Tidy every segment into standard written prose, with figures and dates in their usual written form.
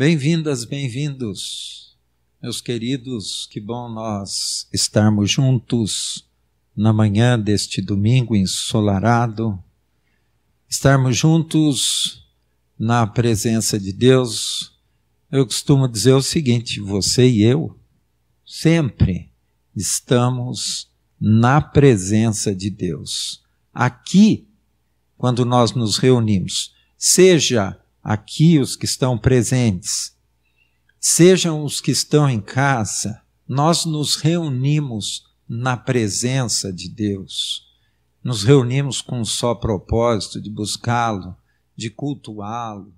Bem-vindas, bem-vindos, meus queridos, que bom nós estarmos juntos na manhã deste domingo ensolarado, estarmos juntos na presença de Deus. Eu costumo dizer o seguinte: você e eu sempre estamos na presença de Deus. Aqui, quando nós nos reunimos, seja aqui os que estão presentes, sejam os que estão em casa, nós nos reunimos na presença de Deus. Nos reunimos com um só propósito de buscá-lo, de cultuá-lo,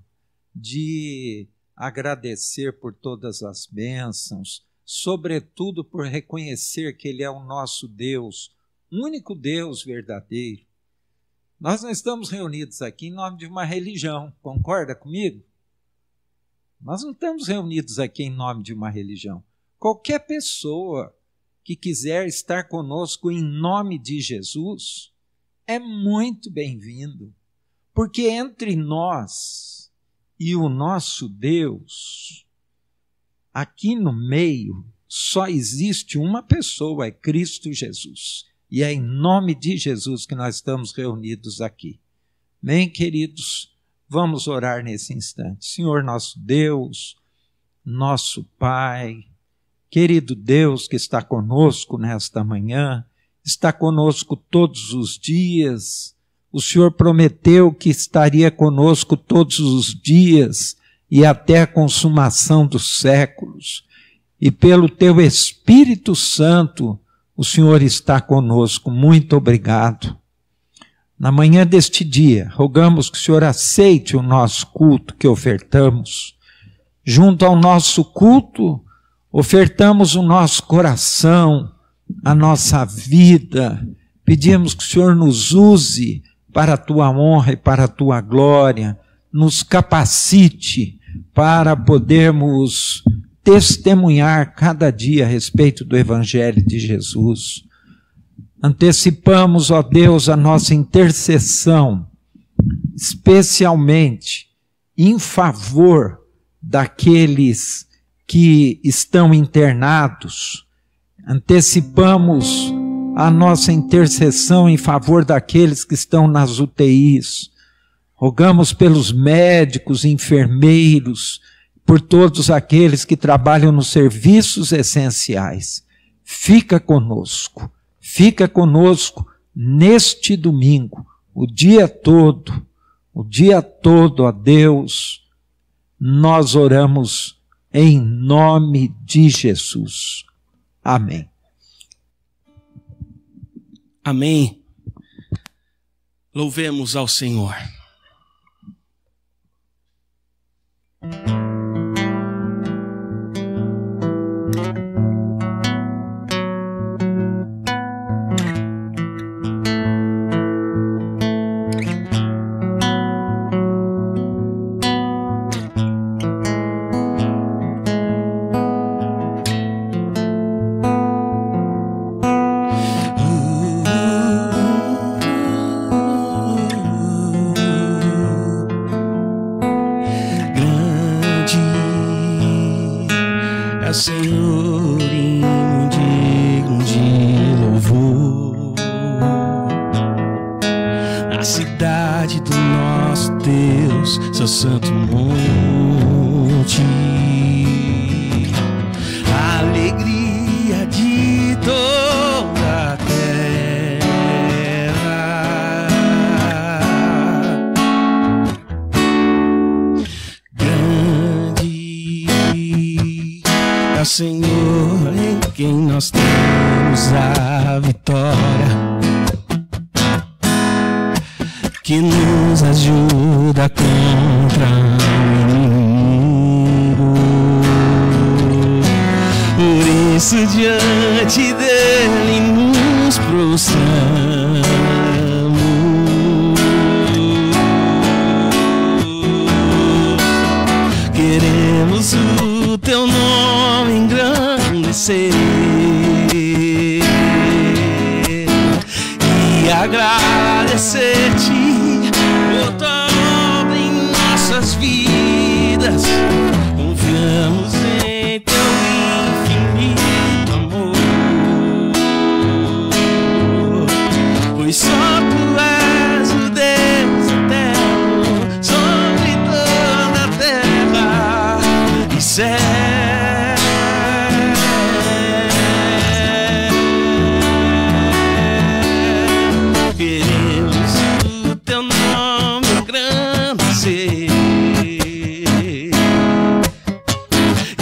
de agradecer por todas as bênçãos, sobretudo por reconhecer que Ele é o nosso Deus, o único Deus verdadeiro. Nós não estamos reunidos aqui em nome de uma religião, concorda comigo? Nós não estamos reunidos aqui em nome de uma religião. Qualquer pessoa que quiser estar conosco em nome de Jesus é muito bem-vindo, porque entre nós e o nosso Deus, aqui no meio, só existe uma pessoa, é Cristo Jesus. E é em nome de Jesus que nós estamos reunidos aqui. Bem, queridos, vamos orar nesse instante. Senhor nosso Deus, nosso Pai, querido Deus que está conosco nesta manhã, está conosco todos os dias. O Senhor prometeu que estaria conosco todos os dias e até a consumação dos séculos. E pelo Teu Espírito Santo, o Senhor está conosco. Muito obrigado. Na manhã deste dia, rogamos que o Senhor aceite o nosso culto que ofertamos. Junto ao nosso culto, ofertamos o nosso coração, a nossa vida. Pedimos que o Senhor nos use para a Tua honra e para a Tua glória. Nos capacite para podermos testemunhar cada dia a respeito do Evangelho de Jesus. Antecipamos, ó Deus, a nossa intercessão, especialmente em favor daqueles que estão internados. Antecipamos a nossa intercessão em favor daqueles que estão nas UTIs. Rogamos pelos médicos, enfermeiros, por todos aqueles que trabalham nos serviços essenciais. Fica conosco neste domingo, o dia todo, ó Deus, nós oramos em nome de Jesus. Amém. Amém. Louvemos ao Senhor. Santo monte, a alegria de toda a terra, grande é o Senhor em quem nós temos a vitória, que nos ajuda contra o inimigo. Por isso diante dele nos prostramos, queremos o teu nome engrandecer e agradecer-te por tua obra em nossas vidas, com Confiamos em teu infinito amor, pois só tu és o Deus eterno sobre toda a terra e céu. Queremos o teu nome engrandecer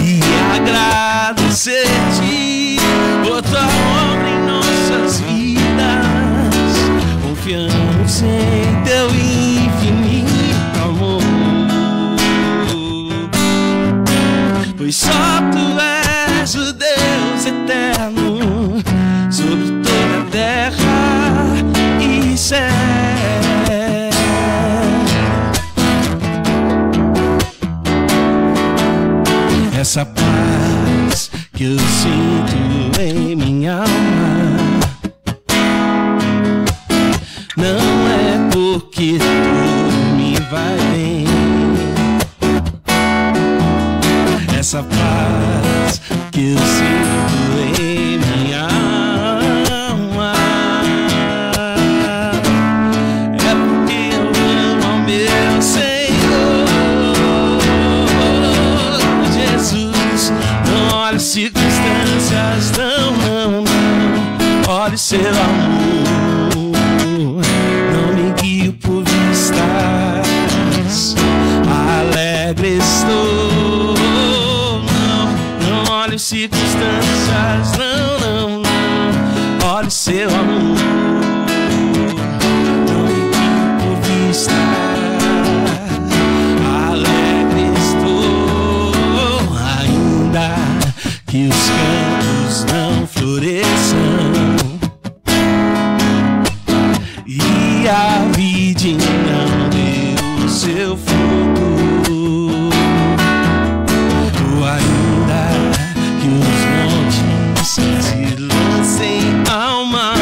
e agradecer-te por tua obra em nossas vidas. Confiamos em teu infinito amor, pois só tu és o Deus eterno sobre toda a terra e céu. Essa paz que eu sinto em minha alma não é porque tudo me vai bem. Essa paz que eu sinto em minha alma é porque eu amo ao meu Senhor Jesus. Não olhe as circunstâncias, não, não, não. Olhe seu amor, não me guio por vistas. Alegre estou, não olhe as circunstâncias, não, não, não. Olhe seu amor, não me guio por vistas. Alegre estou, ainda que os campos não floresçam e a vide não dê o seu fruto, ainda que os montes se lancem ao mar,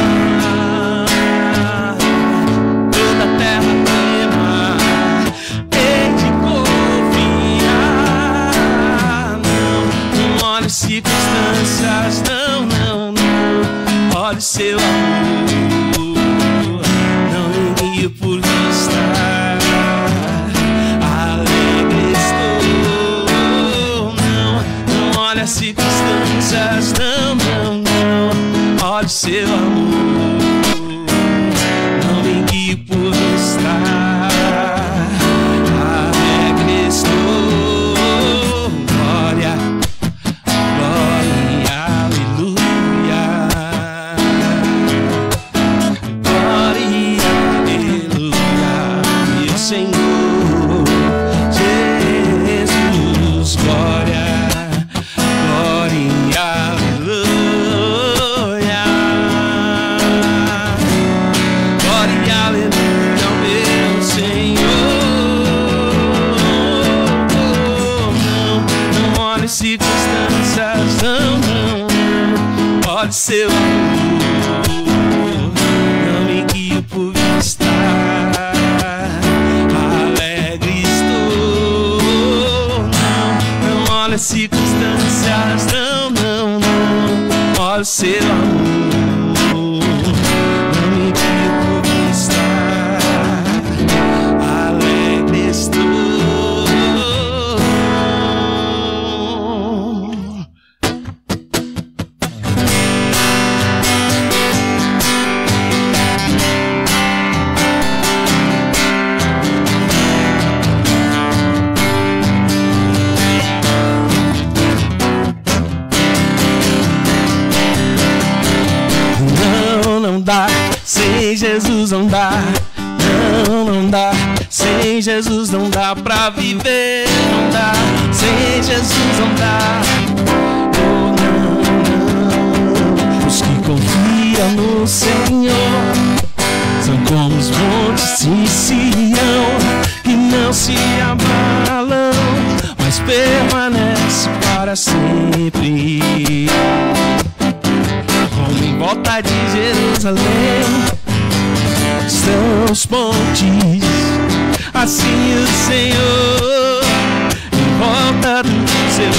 toda a terra trema, hei de confiar. Não olhe as circunstâncias, não, não, não. Olhe seu amor, não me guio por vista. Alegre estou, não olhe as circunstâncias, não, não, não. Olhe seu amor, não me guio por estar. Alegre estou, glória, glória, aleluia. Glória, aleluia, meu Senhor Jesus. Glória, glória, aleluia. Glória, aleluia, meu Senhor. Não olhe circunstâncias, não, não. Olhe seu amor, não me guio por vista. Alegre estou, não olhe as circunstâncias, não, não, não. Olhe seu amor, não me guio por vista. Alegre estou. Não dá, sem Jesus não dá. Não dá, sem Jesus não dá pra viver. Não dá, sem Jesus não dá. Oh, não, não. Os que confiam no Senhor são como os montes em Sião, que não se abalam, mas permanece para sempre. Como em volta de Jerusalém estão os pontes, assim o Senhor em volta do seu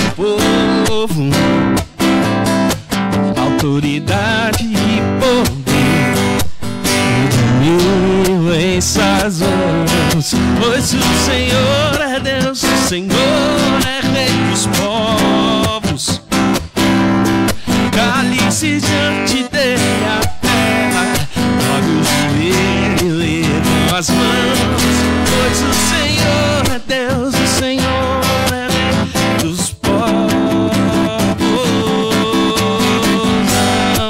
Senhor é Rei dos povos. Cale-se diante dele a terra, dobre o joelho e com as mãos, pois o Senhor é Deus, o Senhor é Rei dos povos.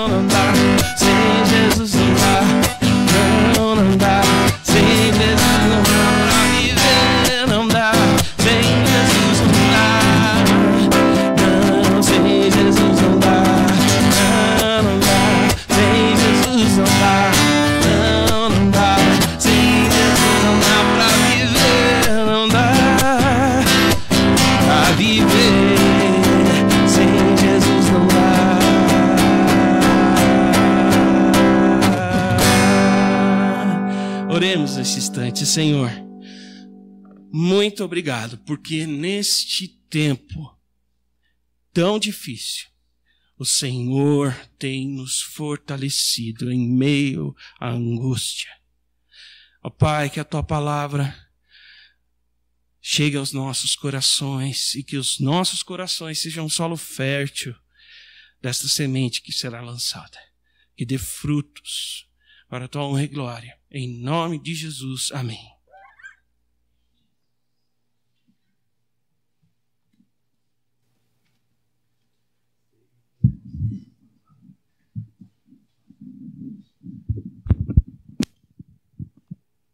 Não dá, sem Jesus não dá, não dá, sem Jesus não dá pra viver, não dá, sem Jesus não dá, não, sem Jesus não dá, não dá, sem Jesus não dá, não dá, sem Jesus não dá pra viver, não dá pra viver, sem Jesus não dá. Oremos nesse instante. Senhor, muito obrigado, porque neste tempo tão difícil, o Senhor tem nos fortalecido em meio à angústia. Ó Pai, que a Tua palavra chegue aos nossos corações e que os nossos corações sejam um solo fértil desta semente que será lançada, que dê frutos para a Tua honra e glória. Em nome de Jesus, amém.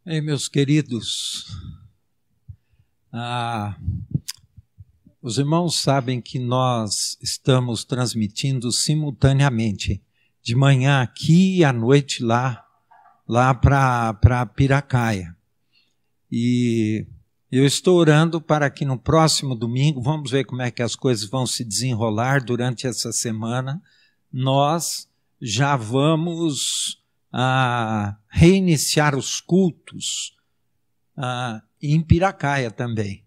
Ei, meus queridos, os irmãos sabem que nós estamos transmitindo simultaneamente, de manhã aqui e à noite lá para Piracaia. E eu estou orando para que no próximo domingo, vamos ver como é que as coisas vão se desenrolar durante essa semana, nós já vamos reiniciar os cultos em Piracaia também.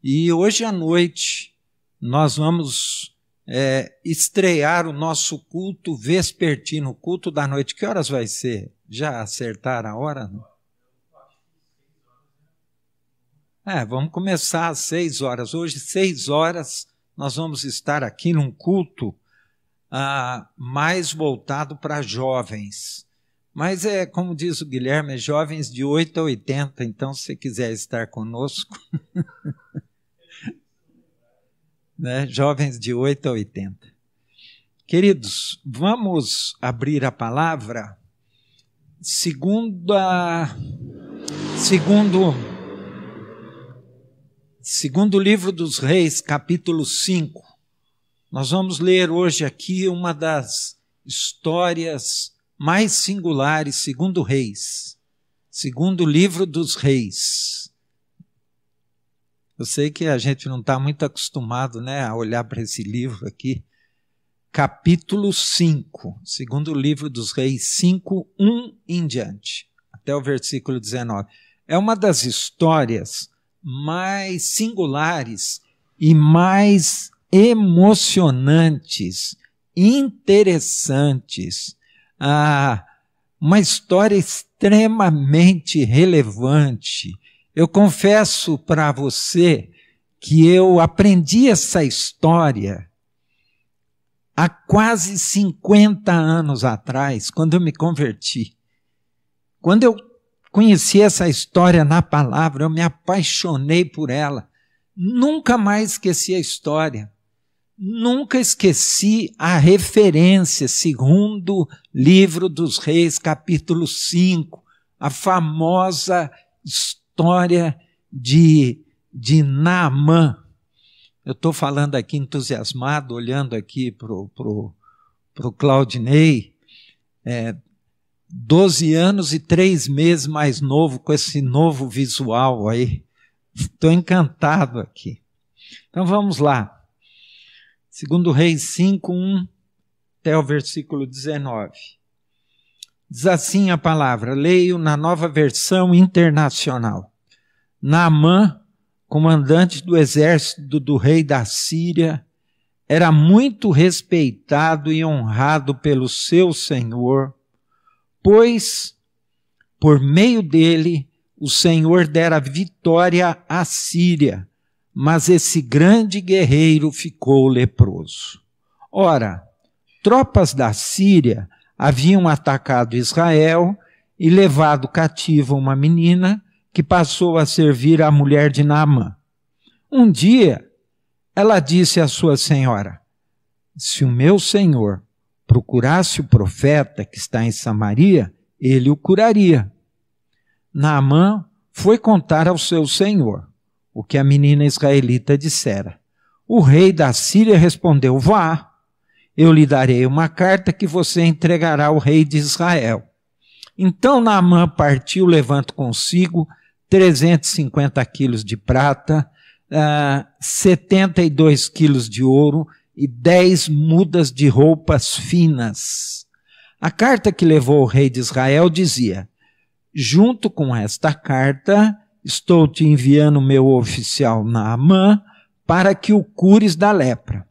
E hoje à noite nós vamos estrear o nosso culto vespertino, culto da noite. Que horas vai ser? Já acertaram a hora? Não? Vamos começar às 6 horas. Hoje, 6 horas, nós vamos estar aqui num culto mais voltado para jovens. Mas como diz o Guilherme, jovens de 8 a 80, então se você quiser estar conosco, né? Jovens de 8 a 80. Queridos, vamos abrir a palavra segundo o livro dos Reis, capítulo 5. Nós vamos ler hoje aqui uma das histórias mais singulares, segundo Reis, segundo o livro dos Reis. Eu sei que a gente não está muito acostumado, né, a olhar para esse livro aqui. Capítulo 5, segundo o livro dos Reis, 5, 1 em diante, até o versículo 19. É uma das histórias mais singulares e mais emocionantes, interessantes, uma história extremamente relevante. Eu confesso para você que eu aprendi essa história há quase 50 anos atrás, quando eu me converti. Quando eu conheci essa história na palavra, eu me apaixonei por ela. Nunca mais esqueci a história. Nunca esqueci a referência, segundo livro dos Reis, capítulo 5, a famosa história de Naamã. Eu estou falando aqui entusiasmado, olhando aqui para o Claudinei, 12 anos e 3 meses mais novo, com esse novo visual aí. Estou encantado aqui. Então vamos lá. Segundo Reis 5, 1 até o versículo 19. Diz assim a palavra, leio na Nova Versão Internacional. Naamã, comandante do exército do rei da Síria, era muito respeitado e honrado pelo seu senhor, pois, por meio dele, o Senhor dera vitória à Síria, mas esse grande guerreiro ficou leproso. Ora, tropas da Síria haviam atacado Israel e levado cativa uma menina que passou a servir a mulher de Naamã. Um dia, ela disse à sua senhora: se o meu senhor procurasse o profeta que está em Samaria, ele o curaria. Naamã foi contar ao seu senhor o que a menina israelita dissera. O rei da Síria respondeu: vá, eu lhe darei uma carta que você entregará ao rei de Israel. Então Naamã partiu, levando consigo 350 quilos de prata, 72 quilos de ouro e 10 mudas de roupas finas. A carta que levou ao rei de Israel dizia: junto com esta carta, estou te enviando meu oficial Naamã para que o cures da lepra.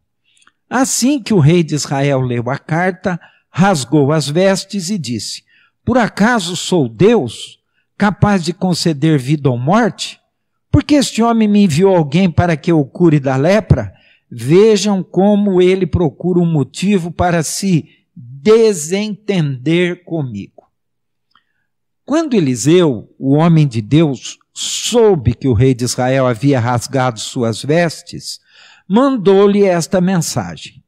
Assim que o rei de Israel leu a carta, rasgou as vestes e disse: por acaso sou Deus, capaz de conceder vida ou morte? Porque este homem me enviou alguém para que eu o cure da lepra? Vejam como ele procura um motivo para se desentender comigo. Quando Eliseu, o homem de Deus, soube que o rei de Israel havia rasgado suas vestes, mandou-lhe esta mensagem: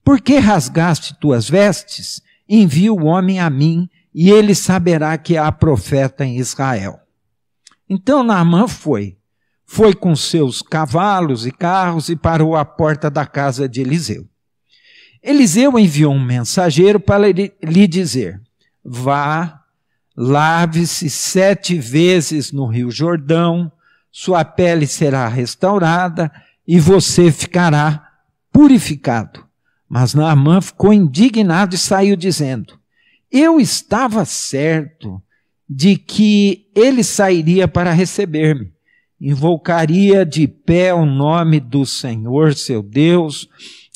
por que rasgaste tuas vestes? Envia o homem a mim, e ele saberá que há profeta em Israel. Então Naamã foi com seus cavalos e carros e parou à porta da casa de Eliseu. Eliseu enviou um mensageiro para lhe dizer: vá, lave-se 7 vezes no rio Jordão, sua pele será restaurada e você ficará purificado. Mas Naamã ficou indignado e saiu dizendo: eu estava certo de que ele sairia para receber-me, invocaria de pé o nome do Senhor, seu Deus,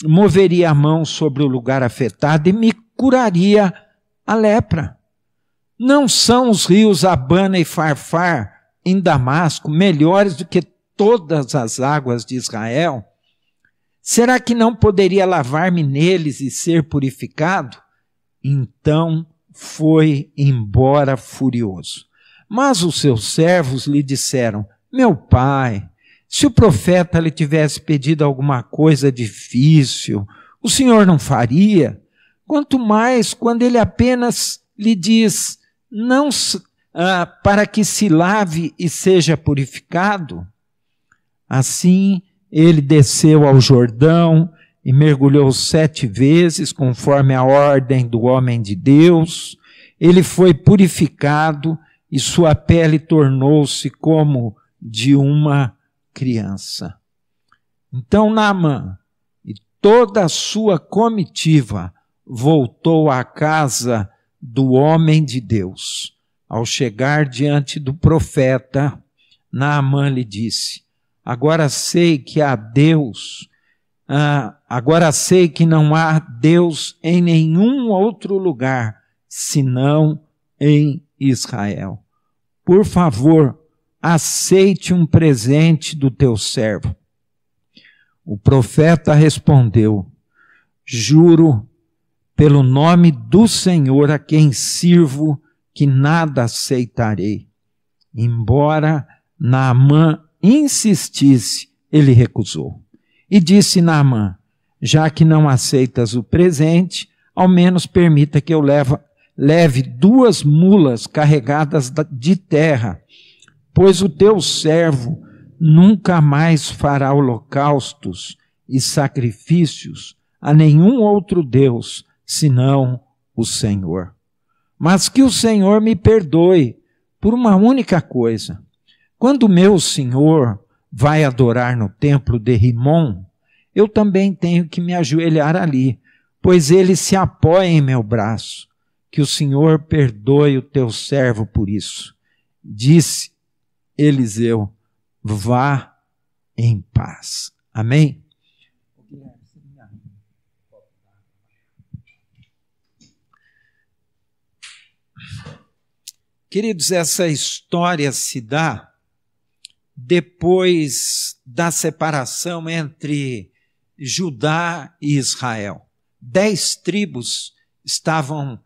moveria a mão sobre o lugar afetado e me curaria a lepra. Não são os rios Abana e Farfar em Damasco melhores do que todas as águas de Israel? Será que não poderia lavar-me neles e ser purificado? Então foi embora furioso. Mas os seus servos lhe disseram: meu pai, se o profeta lhe tivesse pedido alguma coisa difícil, o senhor não faria? Quanto mais quando ele apenas lhe diz: não, para que se lave e seja purificado? Assim ele desceu ao Jordão e mergulhou 7 vezes, conforme a ordem do homem de Deus. Ele foi purificado e sua pele tornou-se como de uma criança. Então Naamã e toda a sua comitiva voltou à casa do homem de Deus. Ao chegar diante do profeta, Naamã lhe disse: agora sei que não há Deus em nenhum outro lugar, senão em Israel. Por favor, aceite um presente do teu servo. O profeta respondeu: juro pelo nome do Senhor a quem sirvo, que nada aceitarei. Embora Naamã insistisse, ele recusou. E disse Naamã: já que não aceitas o presente, ao menos permita que eu leve 2 mulas carregadas de terra, pois o teu servo nunca mais fará holocaustos e sacrifícios a nenhum outro Deus, senão o Senhor. Mas que o Senhor me perdoe por uma única coisa. Quando meu senhor vai adorar no templo de Rimon, eu também tenho que me ajoelhar ali, pois ele se apoia em meu braço. Que o Senhor perdoe o teu servo por isso. Disse Eliseu: vá em paz. Amém? Queridos, essa história se dá depois da separação entre Judá e Israel. 10 tribos estavam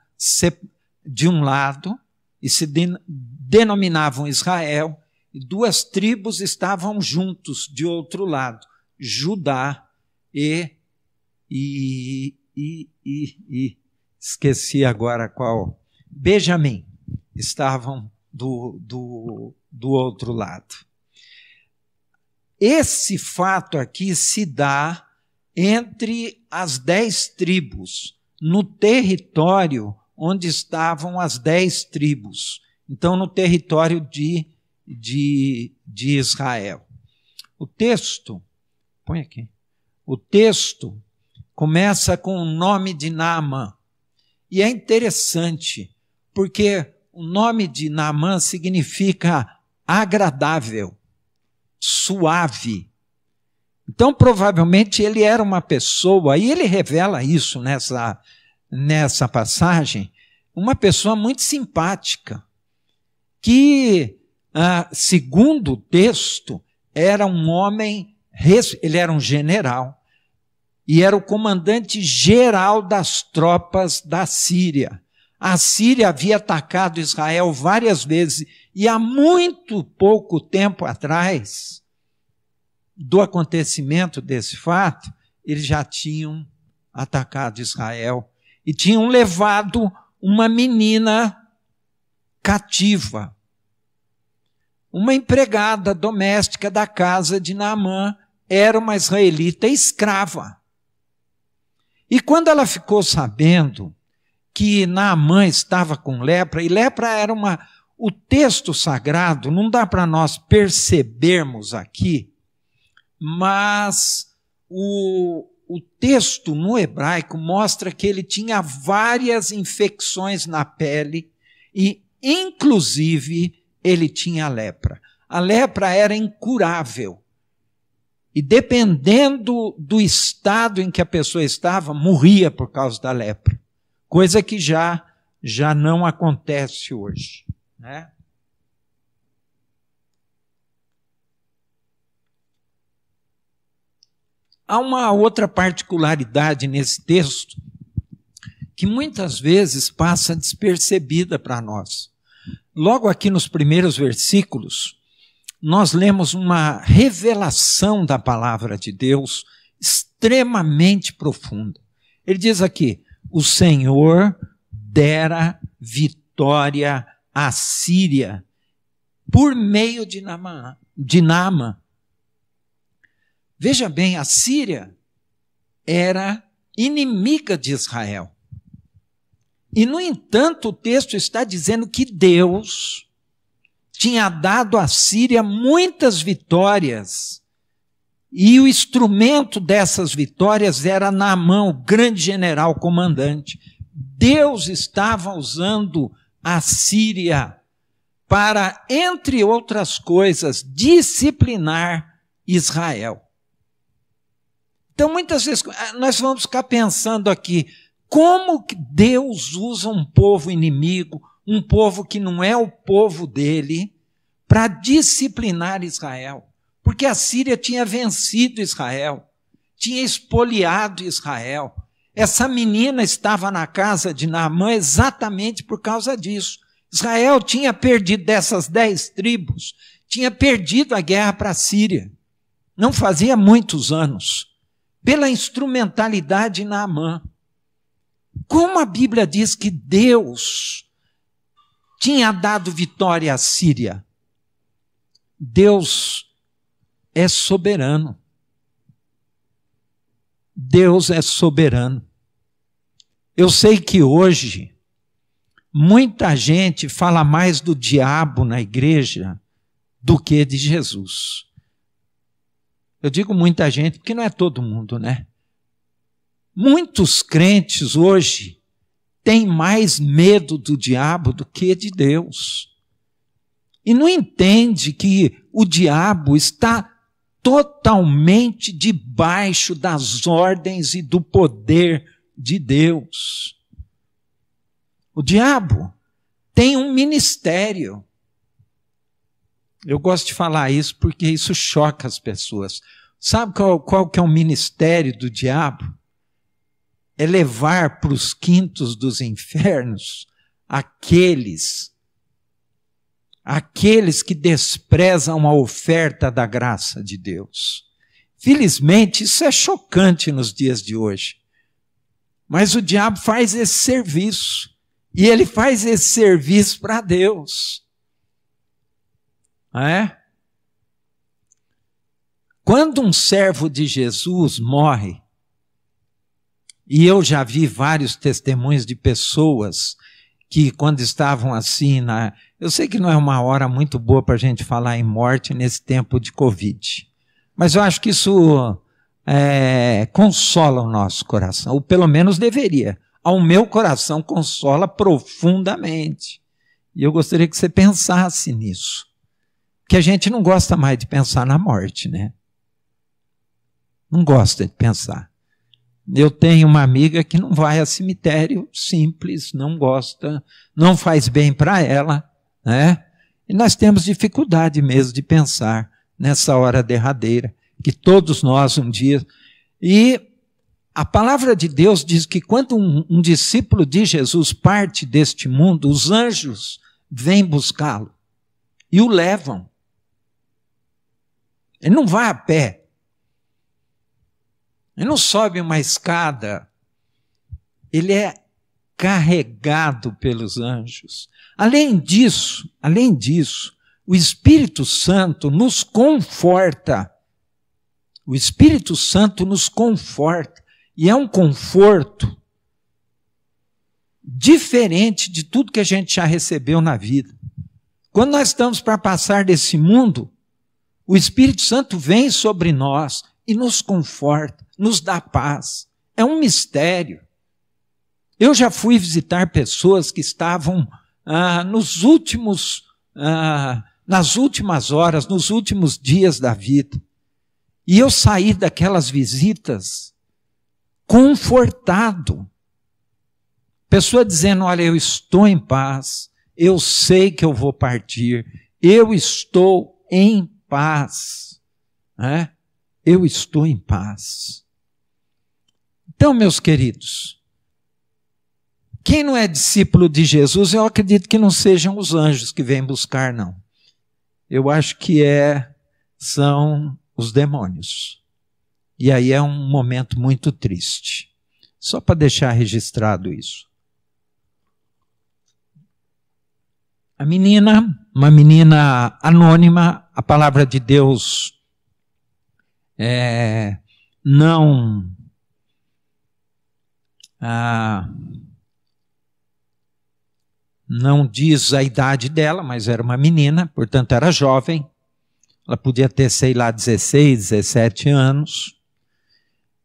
de um lado e se denominavam Israel, e 2 tribos estavam juntos de outro lado, Judá e esqueci agora qual, Benjamim, estavam do outro lado. Esse fato aqui se dá entre as 10 tribos, no território onde estavam as 10 tribos, então no território de Israel. O texto, põe aqui, o texto começa com o nome de Naamã, e é interessante, porque o nome de Naamã significa agradável, suave. Então, provavelmente, ele era uma pessoa, e ele revela isso nessa passagem, uma pessoa muito simpática, que, segundo o texto, era um homem, ele era um general, e era o comandante geral das tropas da Síria. A Síria havia atacado Israel várias vezes, e há muito pouco tempo atrás do acontecimento desse fato, eles já tinham atacado Israel e tinham levado uma menina cativa, uma empregada doméstica da casa de Naamã, era uma israelita escrava. E quando ela ficou sabendo que Naamã estava com lepra, e lepra era o texto sagrado, não dá para nós percebermos aqui, mas o texto no hebraico mostra que ele tinha várias infecções na pele e, inclusive, ele tinha lepra. A lepra era incurável. E dependendo do estado em que a pessoa estava, morria por causa da lepra. Coisa que já não acontece hoje, né? Há uma outra particularidade nesse texto que muitas vezes passa despercebida para nós. Logo aqui nos primeiros versículos, nós lemos uma revelação da palavra de Deus extremamente profunda. Ele diz aqui, o Senhor dera vitória à Síria por meio de Naamã. Veja bem, a Síria era inimiga de Israel. E, no entanto, o texto está dizendo que Deus tinha dado à Síria muitas vitórias, e o instrumento dessas vitórias era Naamã, o grande general comandante. Deus estava usando a Síria para, entre outras coisas, disciplinar Israel. Então, muitas vezes, nós vamos ficar pensando aqui, como que Deus usa um povo inimigo, um povo que não é o povo dele, para disciplinar Israel. Porque a Síria tinha vencido Israel, tinha espoliado Israel. Essa menina estava na casa de Naamã exatamente por causa disso. Israel tinha perdido dessas 10 tribos, tinha perdido a guerra para a Síria. Não fazia muitos anos, pela instrumentalidade de Naamã. Como a Bíblia diz que Deus tinha dado vitória à Síria? Deus é soberano. Deus é soberano. Eu sei que hoje muita gente fala mais do diabo na igreja do que de Jesus. Eu digo muita gente porque não é todo mundo, né? Muitos crentes hoje têm mais medo do diabo do que de Deus. E não entende que o diabo está totalmente debaixo das ordens e do poder de Deus. O diabo tem um ministério. Eu gosto de falar isso porque isso choca as pessoas. Sabe qual que é o ministério do diabo? É levar para os quintos dos infernos aqueles que desprezam a oferta da graça de Deus. Felizmente, isso é chocante nos dias de hoje. Mas o diabo faz esse serviço. E ele faz esse serviço para Deus. Quando um servo de Jesus morre, e eu já vi vários testemunhos de pessoas que quando estavam assim, eu sei que não é uma hora muito boa para a gente falar em morte nesse tempo de Covid, mas eu acho que isso consola o nosso coração, ou pelo menos deveria. Ao meu coração consola profundamente. E eu gostaria que você pensasse nisso. Porque a gente não gosta mais de pensar na morte, né? Não gosta de pensar. Eu tenho uma amiga que não vai a cemitério simples, não gosta, não faz bem para ela, né? E nós temos dificuldade mesmo de pensar nessa hora derradeira, que todos nós um dia... E a palavra de Deus diz que quando um discípulo de Jesus parte deste mundo, os anjos vêm buscá-lo e o levam. Ele não vai a pé. Ele não sobe uma escada. Ele é carregado pelos anjos. Além disso, o Espírito Santo nos conforta. O Espírito Santo nos conforta. E é um conforto diferente de tudo que a gente já recebeu na vida. Quando nós estamos para passar desse mundo, o Espírito Santo vem sobre nós e nos conforta, nos dá paz. É um mistério. Eu já fui visitar pessoas que estavam nas últimas horas, nos últimos dias da vida. E eu saí daquelas visitas confortado. Pessoa dizendo, olha, eu estou em paz, eu sei que eu vou partir, eu estou em paz. Eu estou em paz. Então, meus queridos, quem não é discípulo de Jesus, eu acredito que não sejam os anjos que vêm buscar, não. Eu acho que são os demônios. E aí é um momento muito triste. Só para deixar registrado isso. Uma menina anônima, a palavra de Deus não diz a idade dela, mas era uma menina, portanto era jovem. Ela podia ter, sei lá, 16, 17 anos.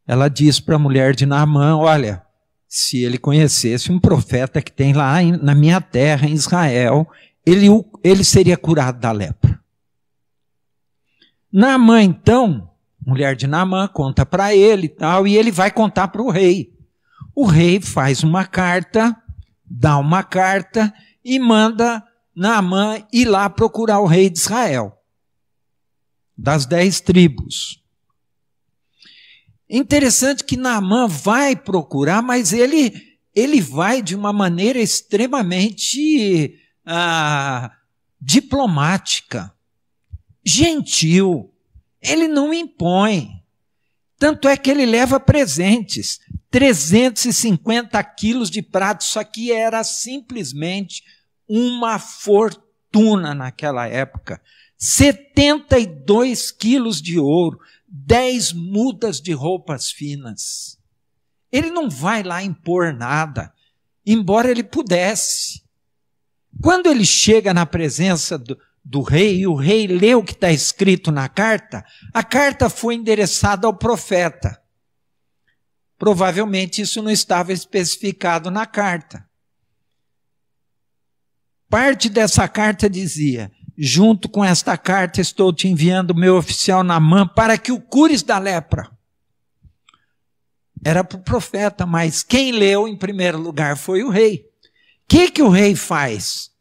Ela diz para a mulher de Naamã, olha, se ele conhecesse um profeta que tem lá na minha terra, em Israel, ele seria curado da lepra. Naamã, então, mulher de Naamã, conta para ele e ele vai contar para o rei. O rei faz uma carta, dá uma carta e manda Naamã ir lá procurar o rei de Israel, das 10 tribos. Interessante que Naamã vai procurar, mas ele vai de uma maneira extremamente diplomática, gentil. Ele não impõe. Tanto é que ele leva presentes, 350 quilos de prata. Isso aqui era simplesmente uma fortuna naquela época. 72 quilos de ouro, 10 mudas de roupas finas. Ele não vai lá impor nada, embora ele pudesse. Quando ele chega na presença do rei, e o rei lê o que está escrito na carta, a carta foi endereçada ao profeta. Provavelmente isso não estava especificado na carta. Parte dessa carta dizia, junto com esta carta estou te enviando o meu oficial Naamã para que o cures da lepra. Era para o profeta, mas quem leu em primeiro lugar foi o rei. O que o rei faz?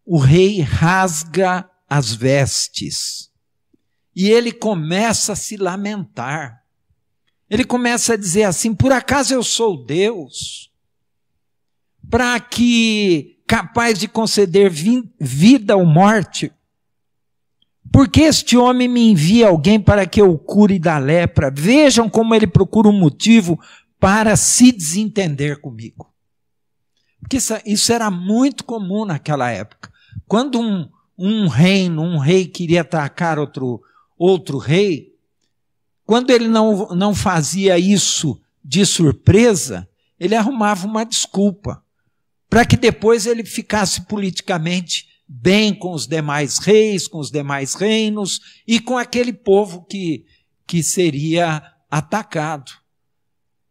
O rei rasga as vestes. E ele começa a se lamentar. Ele começa a dizer assim: por acaso eu sou Deus? Para que capaz de conceder vida ou morte? Porque este homem me envia alguém para que eu o cure da lepra? Vejam como ele procura um motivo para se desentender comigo. Porque isso era muito comum naquela época. Quando um rei queria atacar outro rei, quando ele não fazia isso de surpresa, ele arrumava uma desculpa para que depois ele ficasse politicamente bem com os demais reis, com os demais reinos e com aquele povo que seria atacado.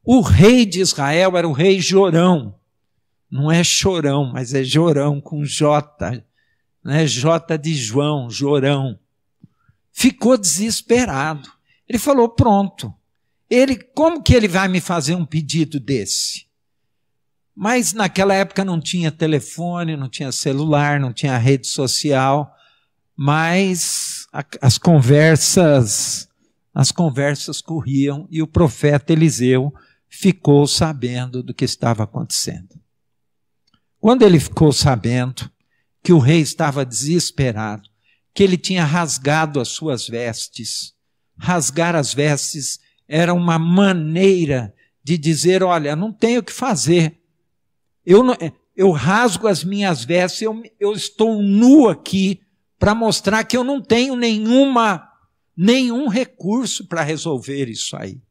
O rei de Israel era o rei Jorão. Não é Chorão, mas é Jorão com J, né? J de João, Jorão. Ficou desesperado. Ele falou: pronto, como que ele vai me fazer um pedido desse? Mas naquela época não tinha telefone, não tinha celular, não tinha rede social, mas as conversas corriam e o profeta Eliseu ficou sabendo do que estava acontecendo. Quando ele ficou sabendo que o rei estava desesperado, que ele tinha rasgado as suas vestes, rasgar as vestes era uma maneira de dizer: olha, não tenho o que fazer, eu rasgo as minhas vestes, eu estou nu aqui para mostrar que eu não tenho nenhum recurso para resolver isso aí.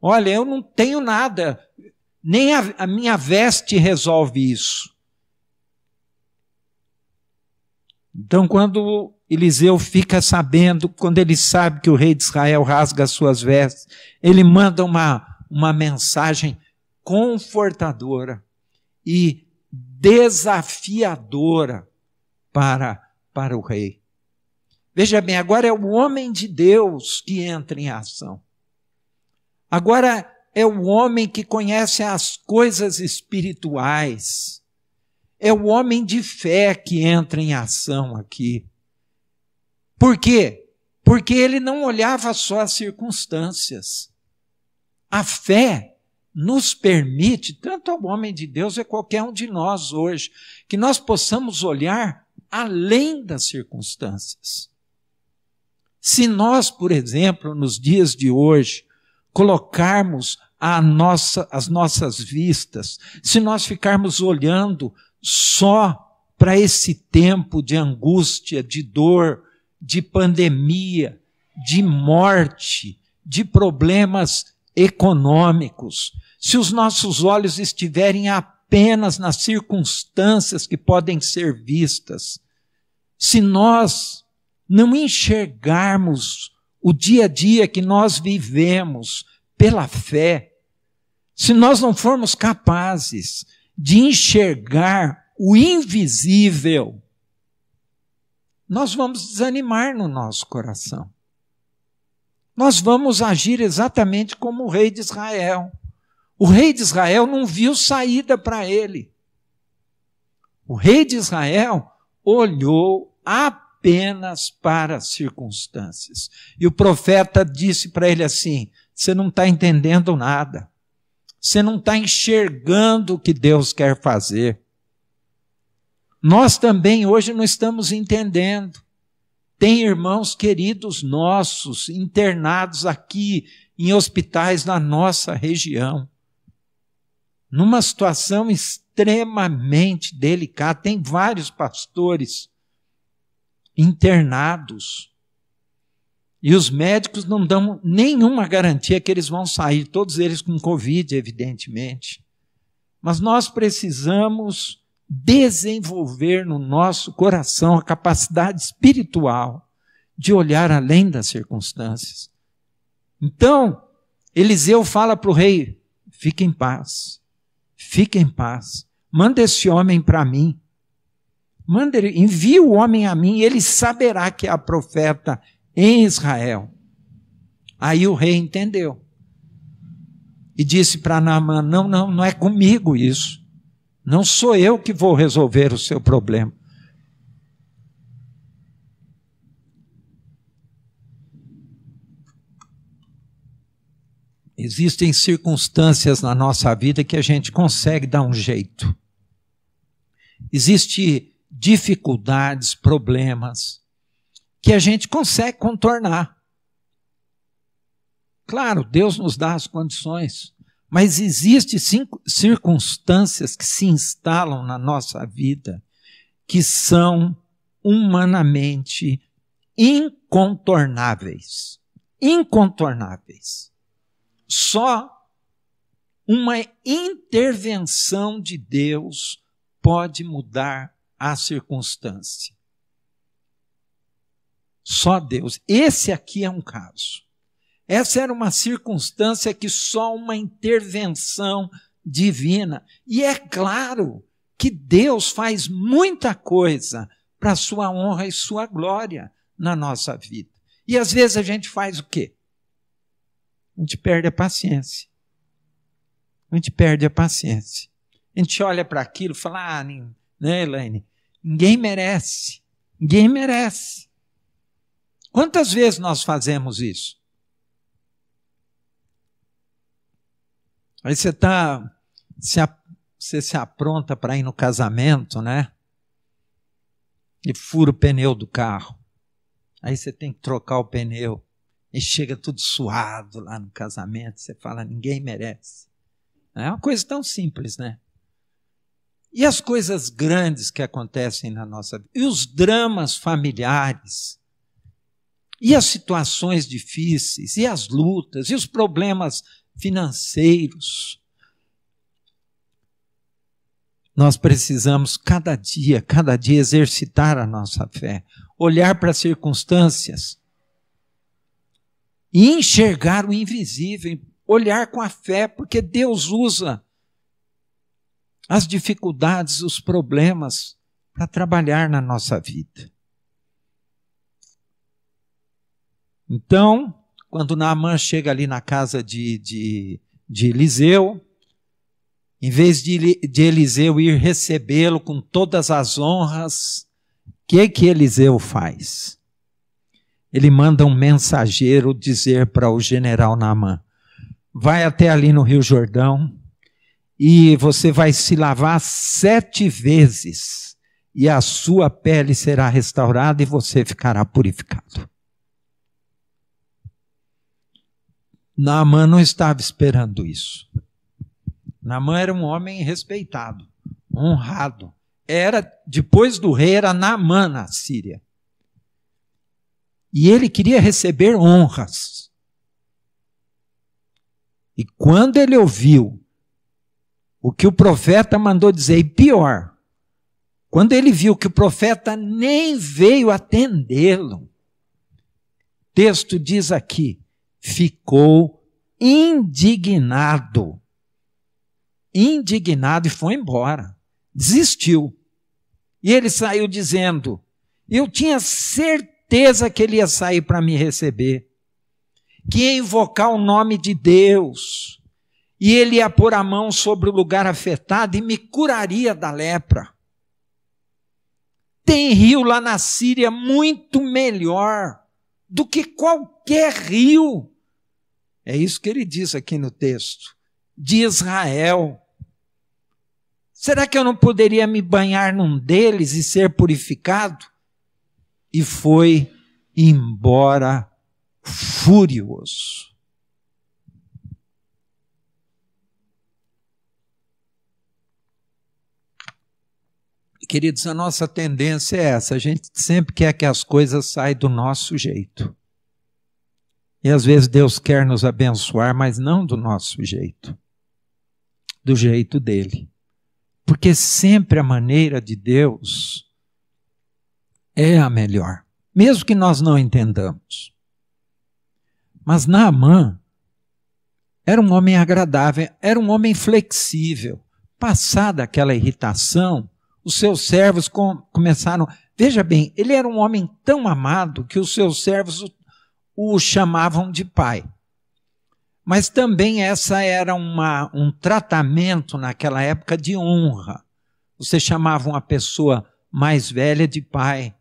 Olha, eu não tenho nada, nem a minha veste resolve isso. Então, quando Eliseu fica sabendo, quando ele sabe que o rei de Israel rasga as suas vestes, ele manda uma mensagem confortadora e desafiadora para o rei. Veja bem, agora é o homem de Deus que entra em ação. Agora é o homem que conhece as coisas espirituais. É o homem de fé que entra em ação aqui. Por quê? Porque ele não olhava só as circunstâncias. A fé nos permite, tanto ao homem de Deus, é qualquer um de nós hoje, que nós possamos olhar além das circunstâncias. Se nós, por exemplo, nos dias de hoje, colocarmos as nossas vistas, se nós ficarmos olhando só para esse tempo de angústia, de dor, de pandemia, de morte, de problemas econômicos, se os nossos olhos estiverem apenas nas circunstâncias que podem ser vistas, se nós não enxergarmos o dia a dia que nós vivemos pela fé, se nós não formos capazes de enxergar o invisível, nós vamos desanimar no nosso coração. Nós vamos agir exatamente como o rei de Israel. O rei de Israel não viu saída para ele. O rei de Israel olhou apenas para as circunstâncias. E o profeta disse para ele assim: você não está entendendo nada. Você não está enxergando o que Deus quer fazer. Nós também hoje não estamos entendendo. Tem irmãos queridos nossos internados aqui em hospitais na nossa região, numa situação extremamente delicada. Tem vários pastores internados e os médicos não dão nenhuma garantia que eles vão sair, todos eles com Covid, evidentemente. Mas nós precisamos desenvolver no nosso coração a capacidade espiritual de olhar além das circunstâncias. Então, Eliseu fala para o rei: fique em paz, manda esse homem para mim, envia o homem a mim, e ele saberá que há profeta em Israel. Aí o rei entendeu e disse para Naamã: não é comigo isso. Não sou eu que vou resolver o seu problema. Existem circunstâncias na nossa vida que a gente consegue dar um jeito. Existem dificuldades, problemas, que a gente consegue contornar. Claro, Deus nos dá as condições, mas existem circunstâncias que se instalam na nossa vida que são humanamente incontornáveis. Incontornáveis. Só uma intervenção de Deus pode mudar a circunstância. Só Deus. Esse aqui é um caso. Essa era uma circunstância que só uma intervenção divina. E é claro que Deus faz muita coisa para a sua honra e sua glória na nossa vida. E às vezes a gente faz o quê? A gente perde a paciência. A gente perde a paciência. A gente olha para aquilo e fala, né, Elaine? Ninguém merece. Ninguém merece. Quantas vezes nós fazemos isso? Aí você se apronta para ir no casamento, né? E fura o pneu do carro. Aí você tem que trocar o pneu. E chega tudo suado lá no casamento. Você fala, ninguém merece. É uma coisa tão simples, né? E as coisas grandes que acontecem na nossa vida? E os dramas familiares? E as situações difíceis? E as lutas? E os problemas financeiros? Nós precisamos cada dia exercitar a nossa fé, olhar para as circunstâncias e enxergar o invisível, olhar com a fé, porque Deus usa as dificuldades, os problemas para trabalhar na nossa vida. Então, quando Naamã chega ali na casa de Eliseu, em vez de Eliseu ir recebê-lo com todas as honras, o que Eliseu faz? Ele manda um mensageiro dizer para o general Naamã, vai até ali no Rio Jordão e você vai se lavar 7 vezes e a sua pele será restaurada e você ficará purificado. Naamã não estava esperando isso. Naamã era um homem respeitado, honrado. Depois do rei, era Naamã na Síria. E ele queria receber honras. E quando ele ouviu o que o profeta mandou dizer, e pior, quando ele viu que o profeta nem veio atendê-lo, o texto diz aqui, ficou indignado e foi embora, desistiu. E ele saiu dizendo, eu tinha certeza que ele ia sair para me receber, que ia invocar o nome de Deus, e ele ia pôr a mão sobre o lugar afetado e me curaria da lepra. Tem rio lá na Síria muito melhor do que qualquer rio. É isso que ele diz aqui no texto, de Israel. Será que eu não poderia me banhar num deles e ser purificado? E foi embora furioso. Queridos, a nossa tendência é essa, a gente sempre quer que as coisas saiam do nosso jeito. E às vezes Deus quer nos abençoar, mas não do nosso jeito, do jeito dele. Porque sempre a maneira de Deus é a melhor, mesmo que nós não entendamos. Mas Naamã era um homem agradável, era um homem flexível. Passada aquela irritação, os seus servos começaram... Veja bem, ele era um homem tão amado que os seus servos o chamavam de pai. Mas também essa era um tratamento naquela época de honra. Você chamava uma pessoa mais velha de pai,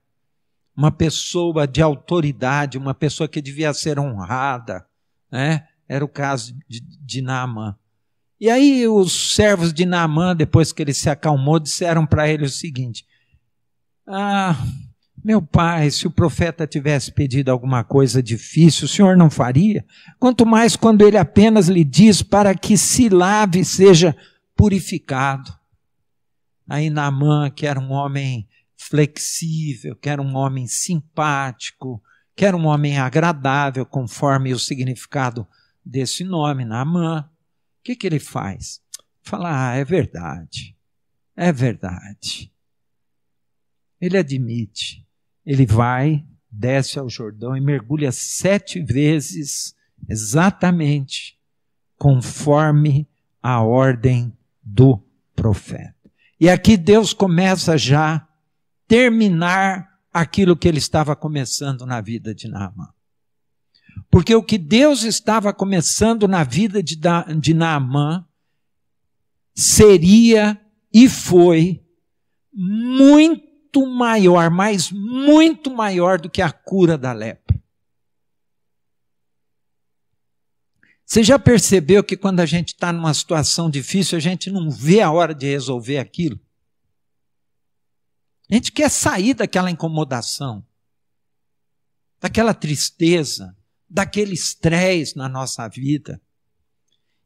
uma pessoa de autoridade, uma pessoa que devia ser honrada, né? era o caso de Naamã. E aí os servos de Naamã, depois que ele se acalmou, disseram para ele o seguinte: meu pai, se o profeta tivesse pedido alguma coisa difícil, o senhor não faria? Quanto mais quando ele apenas lhe diz para que se lave e seja purificado. Aí Naamã, que era um homem flexível, que era um homem simpático, que era um homem agradável, conforme o significado desse nome, Naamã, o que ele faz? Fala, é verdade, é verdade. Ele admite. Ele vai, desce ao Jordão e mergulha 7 vezes, exatamente conforme a ordem do profeta. E aqui Deus começa já a terminar aquilo que ele estava começando na vida de Naamã. Porque o que Deus estava começando na vida de Naamã seria e foi muito maior, mas muito maior do que a cura da lepra. Você já percebeu que quando a gente está numa situação difícil, a gente não vê a hora de resolver aquilo? A gente quer sair daquela incomodação, daquela tristeza, daquele estresse na nossa vida.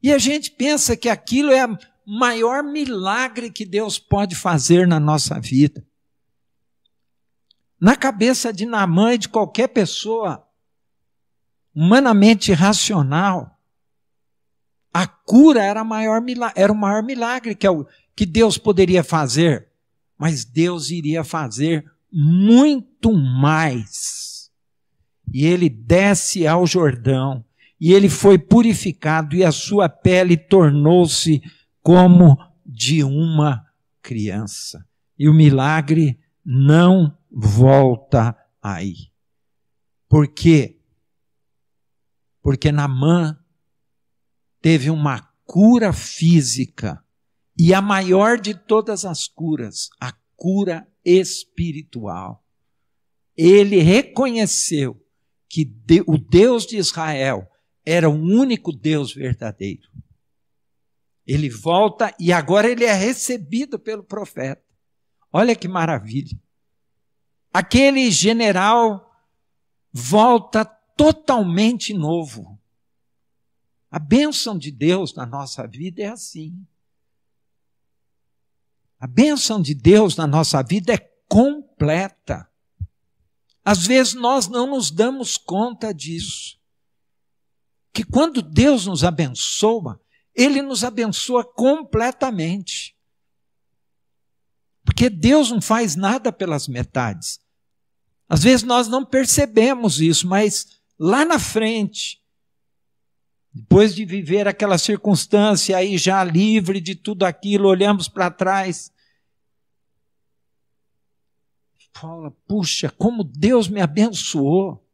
E a gente pensa que aquilo é o maior milagre que Deus pode fazer na nossa vida. Na cabeça de Naamã e de qualquer pessoa humanamente racional, a cura era o maior milagre que Deus poderia fazer. Mas Deus iria fazer muito mais. E ele desce ao Jordão, e ele foi purificado, e a sua pele tornou-se como de uma criança. E o milagre não volta aí. Por quê? Porque Naamã teve uma cura física, e a maior de todas as curas, a cura espiritual. Ele reconheceu que o Deus de Israel era o único Deus verdadeiro. Ele volta e agora ele é recebido pelo profeta. Olha que maravilha. Aquele general volta totalmente novo. A bênção de Deus na nossa vida é assim. A bênção de Deus na nossa vida é completa. Às vezes nós não nos damos conta disso. Que quando Deus nos abençoa, Ele nos abençoa completamente. Porque Deus não faz nada pelas metades. Às vezes nós não percebemos isso, mas lá na frente, depois de viver aquela circunstância aí já livre de tudo aquilo, olhamos para trás, fala, puxa, como Deus me abençoou.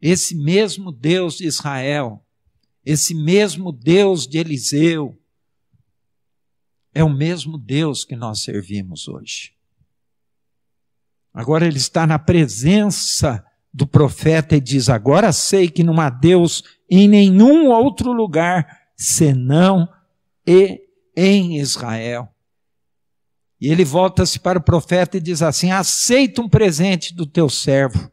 Esse mesmo Deus de Israel, esse mesmo Deus de Eliseu, é o mesmo Deus que nós servimos hoje. Agora ele está na presença do profeta e diz, agora sei que não há Deus em nenhum outro lugar, senão em Israel. E ele volta-se para o profeta e diz assim, aceita um presente do teu servo.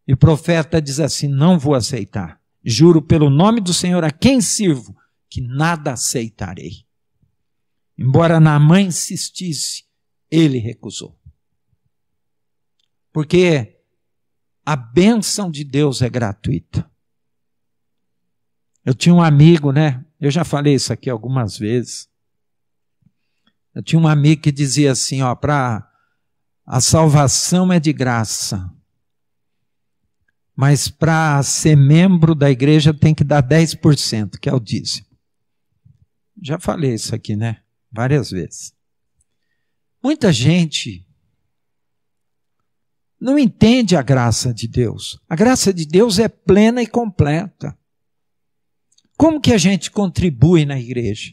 E o profeta diz assim, não vou aceitar. Juro pelo nome do Senhor a quem sirvo, que nada aceitarei. Embora Naamã insistisse, ele recusou. Porque a bênção de Deus é gratuita. Eu tinha um amigo, né? Eu já falei isso aqui algumas vezes. Eu tinha um amigo que dizia assim, ó, a salvação é de graça. Mas para ser membro da igreja tem que dar 10%, que é o dízimo. Já falei isso aqui, né? Várias vezes. Muita gente não entende a graça de Deus. A graça de Deus é plena e completa. Como que a gente contribui na igreja?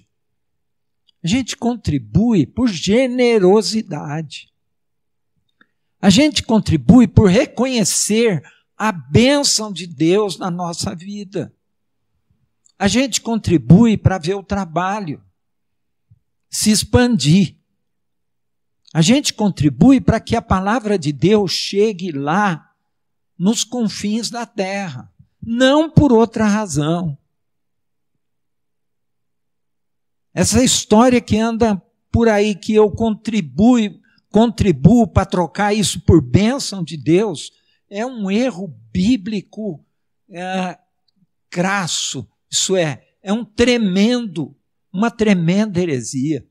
A gente contribui por generosidade. A gente contribui por reconhecer a bênção de Deus na nossa vida. A gente contribui para ver o trabalho se expandir. A gente contribui para que a palavra de Deus chegue lá nos confins da terra, não por outra razão. Essa história que anda por aí, que eu contribuo para trocar isso por bênção de Deus, é um erro bíblico crasso. Isso é uma tremenda heresia.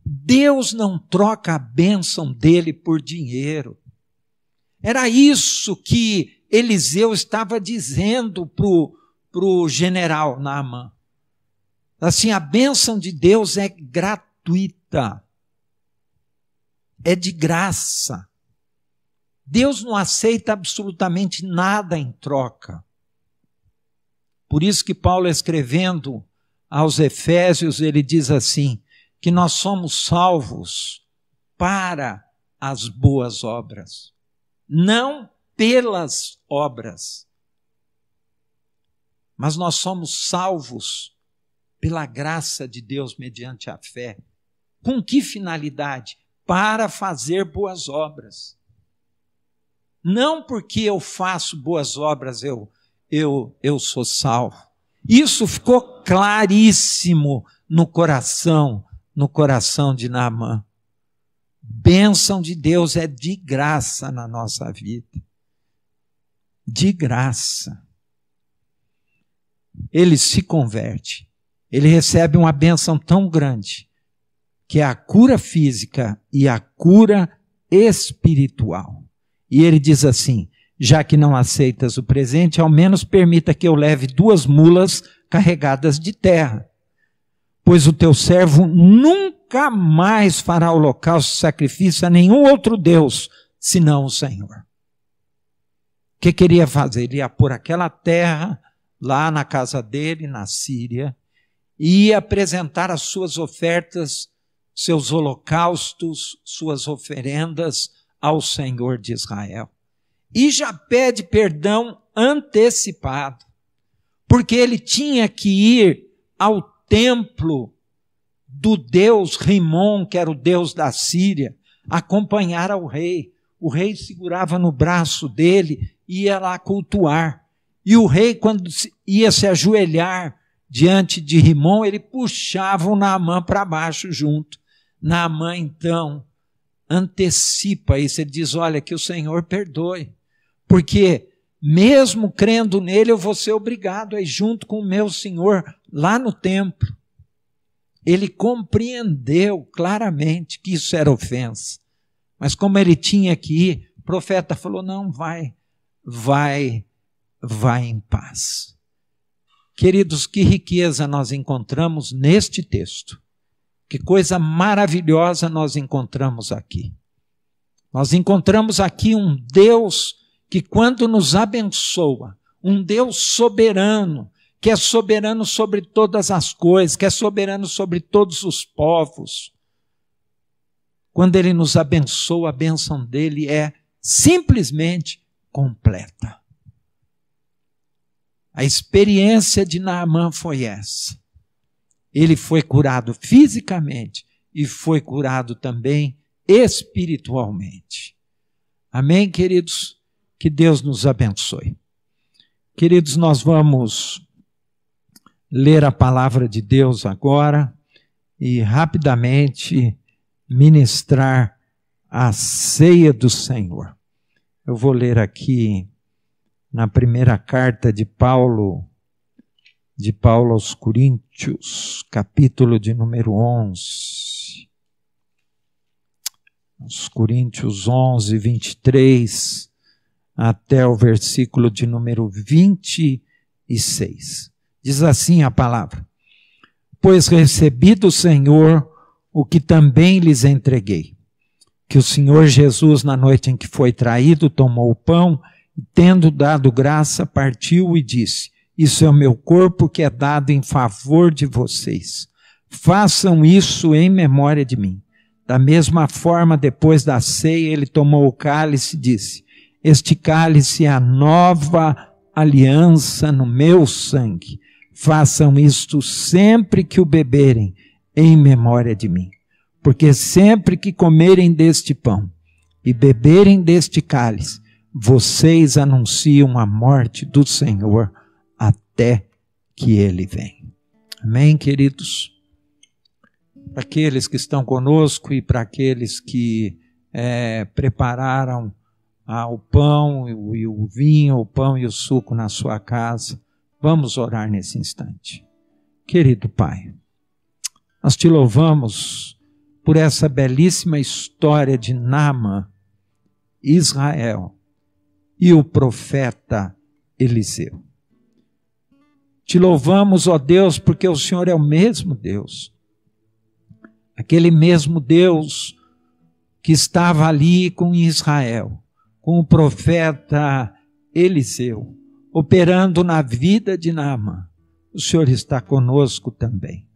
Deus não troca a bênção dele por dinheiro. Era isso que Eliseu estava dizendo para o general Naamã. Assim, a bênção de Deus é gratuita. É de graça. Deus não aceita absolutamente nada em troca. Por isso que Paulo, escrevendo aos Efésios, ele diz assim, que nós somos salvos para as boas obras, não pelas obras, mas nós somos salvos pela graça de Deus mediante a fé. Com que finalidade? Para fazer boas obras. Não porque eu faço boas obras, eu sou salvo. Isso ficou claríssimo no coração de Naamã. Bênção de Deus é de graça na nossa vida. De graça. Ele se converte. Ele recebe uma bênção tão grande, que é a cura física e a cura espiritual. E ele diz assim, já que não aceitas o presente, ao menos permita que eu leve 2 mulas carregadas de terra, pois o teu servo nunca mais fará holocausto e sacrifício a nenhum outro Deus, senão o Senhor. O que queria fazer? Ele ia pôr aquela terra lá na casa dele, na Síria, e ia apresentar as suas ofertas, seus holocaustos, suas oferendas ao Senhor de Israel. E já pede perdão antecipado, porque ele tinha que ir ao templo do deus Rimon, que era o deus da Síria, acompanhar ao rei. O rei segurava no braço dele e ia lá cultuar. E o rei, quando ia se ajoelhar diante de Rimon, ele puxava o Naamã para baixo junto. Naamã, então, antecipa isso. Ele diz, olha, que o Senhor perdoe, porque mesmo crendo nele, eu vou ser obrigado a ir junto com o meu Senhor lá no templo. Ele compreendeu claramente que isso era ofensa. Mas como ele tinha que ir, o profeta falou, não, vai em paz. Queridos, que riqueza nós encontramos neste texto. Que coisa maravilhosa nós encontramos aqui. Nós encontramos aqui um Deus que, quando nos abençoa, um Deus soberano, que é soberano sobre todas as coisas, que é soberano sobre todos os povos. Quando Ele nos abençoa, a bênção dEle é simplesmente completa. A experiência de Naamã foi essa. Ele foi curado fisicamente e foi curado também espiritualmente. Amém, queridos? Que Deus nos abençoe. Queridos, nós vamos ler a palavra de Deus agora e rapidamente ministrar a ceia do Senhor. Eu vou ler aqui na primeira carta de Paulo aos Coríntios, capítulo de número 11. Os Coríntios 11, 23, até o versículo de número 26. Diz assim a palavra: pois recebi do Senhor o que também lhes entreguei, que o Senhor Jesus, na noite em que foi traído, tomou o pão, e tendo dado graça, partiu e disse: isso é o meu corpo que é dado em favor de vocês. Façam isso em memória de mim. Da mesma forma, depois da ceia, ele tomou o cálice e disse: Este cálice é a nova aliança no meu sangue. Façam isto sempre que o beberem, em memória de mim. Porque sempre que comerem deste pão e beberem deste cálice, vocês anunciam a morte do Senhor até que Ele venha. Amém, queridos? Para aqueles que estão conosco e para aqueles que prepararam o pão e o vinho, o pão e o suco na sua casa, vamos orar nesse instante. Querido Pai, nós te louvamos por essa belíssima história de Naamã, Israel e o profeta Eliseu. Te louvamos, ó Deus, porque o Senhor é o mesmo Deus. Aquele mesmo Deus que estava ali com Israel, com o profeta Eliseu, operando na vida de Naamã. O Senhor está conosco também.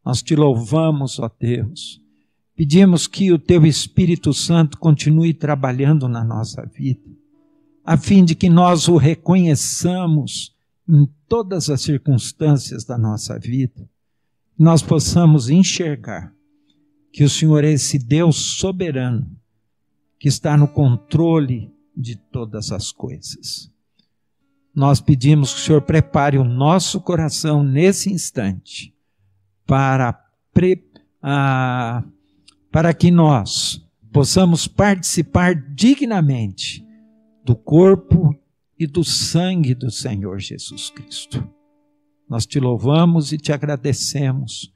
Nós te louvamos, ó Deus. Pedimos que o teu Espírito Santo continue trabalhando na nossa vida, a fim de que nós o reconheçamos em todas as circunstâncias da nossa vida, nós possamos enxergar que o Senhor é esse Deus soberano, que está no controle de todas as coisas. Nós pedimos que o Senhor prepare o nosso coração nesse instante, para que nós possamos participar dignamente do corpo e do sangue do Senhor Jesus Cristo. Nós te louvamos e te agradecemos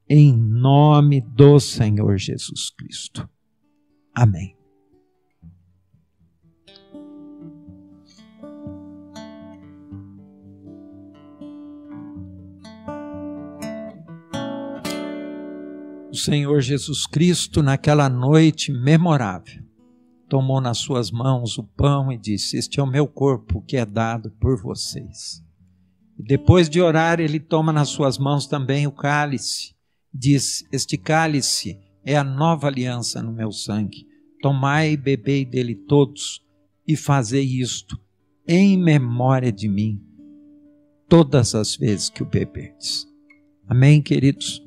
em nome do Senhor Jesus Cristo. Amém. O Senhor Jesus Cristo, naquela noite memorável, tomou nas suas mãos o pão e disse: este é o meu corpo que é dado por vocês. E depois de orar, ele toma nas suas mãos também o cálice, diz: este cálice é a nova aliança no meu sangue. Tomai e bebei dele todos, e fazei isto em memória de mim, todas as vezes que o beberdes. Amém, queridos?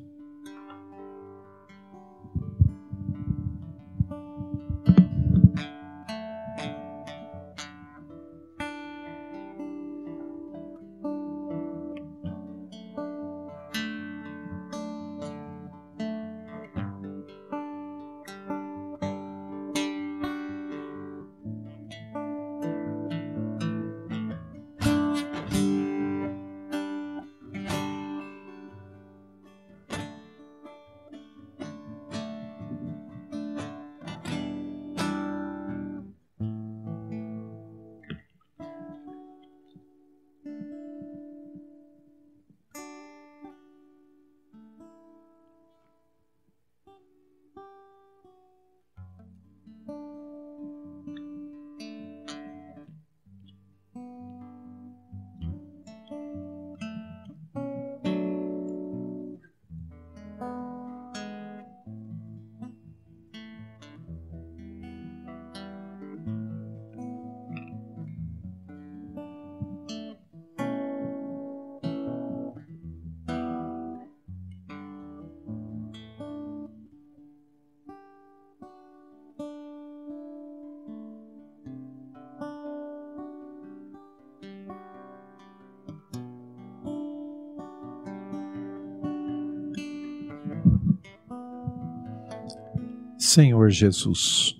Senhor Jesus,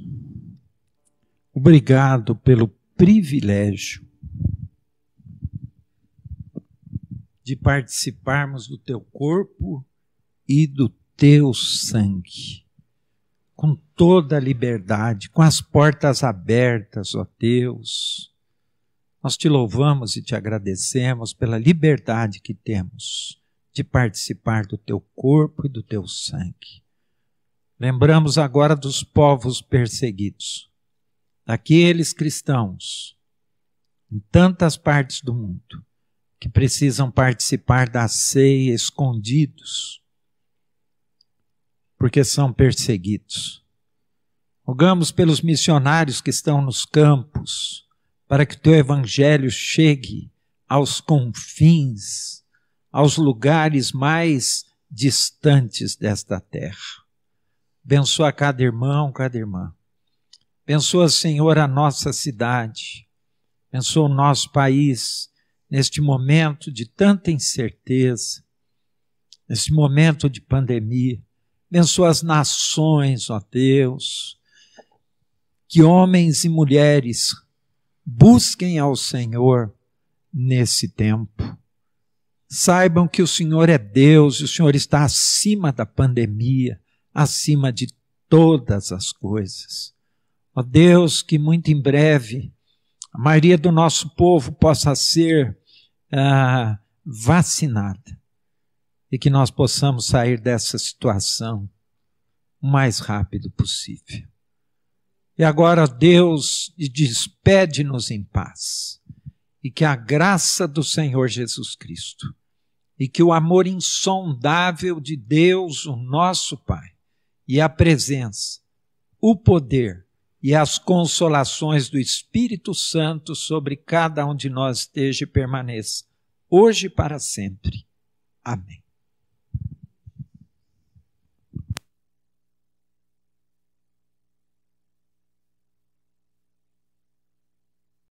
obrigado pelo privilégio de participarmos do teu corpo e do teu sangue, com toda a liberdade, com as portas abertas, ó Deus. Nós te louvamos e te agradecemos pela liberdade que temos de participar do teu corpo e do teu sangue. Lembramos agora dos povos perseguidos, daqueles cristãos em tantas partes do mundo que precisam participar da ceia escondidos, porque são perseguidos. Rogamos pelos missionários que estão nos campos, para que o teu evangelho chegue aos confins, aos lugares mais distantes desta terra. Abençoa cada irmão, cada irmã. Abençoa, Senhor, a nossa cidade. Abençoa o nosso país neste momento de tanta incerteza, neste momento de pandemia. Abençoa as nações, ó Deus. Que homens e mulheres busquem ao Senhor nesse tempo. Saibam que o Senhor é Deus e o Senhor está acima da pandemia, acima de todas as coisas. Ó Deus, que muito em breve a maioria do nosso povo possa ser vacinada e que nós possamos sair dessa situação o mais rápido possível. E agora, Deus, despede-nos em paz e que a graça do Senhor Jesus Cristo e que o amor insondável de Deus, o nosso Pai, e a presença, o poder e as consolações do Espírito Santo sobre cada um de nós esteja e permaneça, hoje e para sempre. Amém.